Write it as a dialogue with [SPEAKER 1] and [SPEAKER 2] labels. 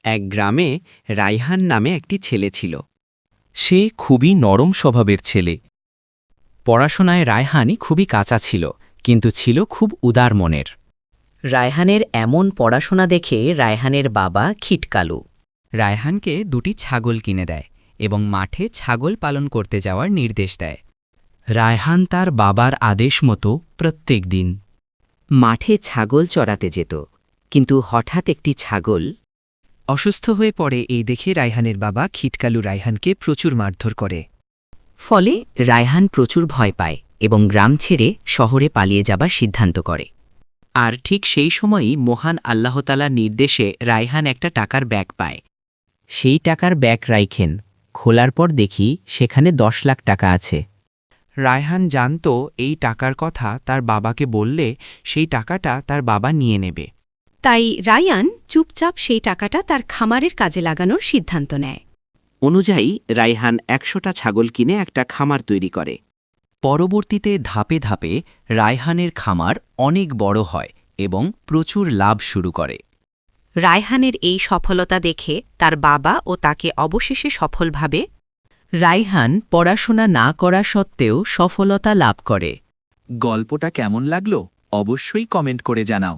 [SPEAKER 1] এক গ্রামে রায়হান নামে একটি ছেলে ছিল।
[SPEAKER 2] সে খুবই নরম স্বভাবের ছেলে। পড়াশোনায় রায়হানই খুবই কাঁচা ছিল, কিন্তু ছিল খুব উদার মনের।
[SPEAKER 3] রায়হানের এমন পড়াশোনা দেখে রায়হানের বাবা খিটকালু।
[SPEAKER 1] রায়হানকে 2টি ছাগল কিনে দেয় এবং মাঠে ছাগল পালন করতে যাওয়ার নির্দেশ দেয়।
[SPEAKER 2] রায়হান তার বাবার আদেশ মতো প্রত্যেক দিন
[SPEAKER 3] মাঠে ছাগল চড়াতে যেত, কিন্তু হঠাৎ একটি ছাগল
[SPEAKER 2] অসুস্থ হয়ে পড়ে। এই দেখে রায়হানের বাবা খিটকালু রায়হানকে প্রচুর মারধর করে।
[SPEAKER 3] ফলে রায়হান প্রচুর ভয় পায় এবং গ্রাম ছেড়ে শহরে পালিয়ে যাবার সিদ্ধান্ত করে।
[SPEAKER 2] আর ঠিক সেই সময়ই মহান আল্লাহতালার নির্দেশে রায়হান একটা টাকার ব্যাগ পায়। সেই টাকার ব্যাগ রাইখেন, খোলার পর দেখি সেখানে 10 লাখ টাকা আছে।
[SPEAKER 1] রায়হান জানত এই টাকার কথা তার বাবাকে বললে সেই টাকাটা তার বাবা নিয়ে নেবে।
[SPEAKER 4] তাই রায়ান চুপচাপ সেই টাকাটা তার খামারের কাজে লাগানোর সিদ্ধান্ত নেয়।
[SPEAKER 2] অনুযায়ী রায়হান 100টা ছাগল কিনে একটা খামার তৈরি করে। পরবর্তীতে ধাপে ধাপে রায়হানের খামার অনেক বড় হয় এবং প্রচুর লাভ শুরু করে।
[SPEAKER 4] রায়হানের এই সফলতা দেখে তার বাবা ও তাকে অবশেষে সফলভাবে
[SPEAKER 3] রায়হান পড়াশোনা না করা সত্ত্বেও সফলতা লাভ করে।
[SPEAKER 2] গল্পটা কেমন লাগলো অবশ্যই কমেন্ট করে জানাও।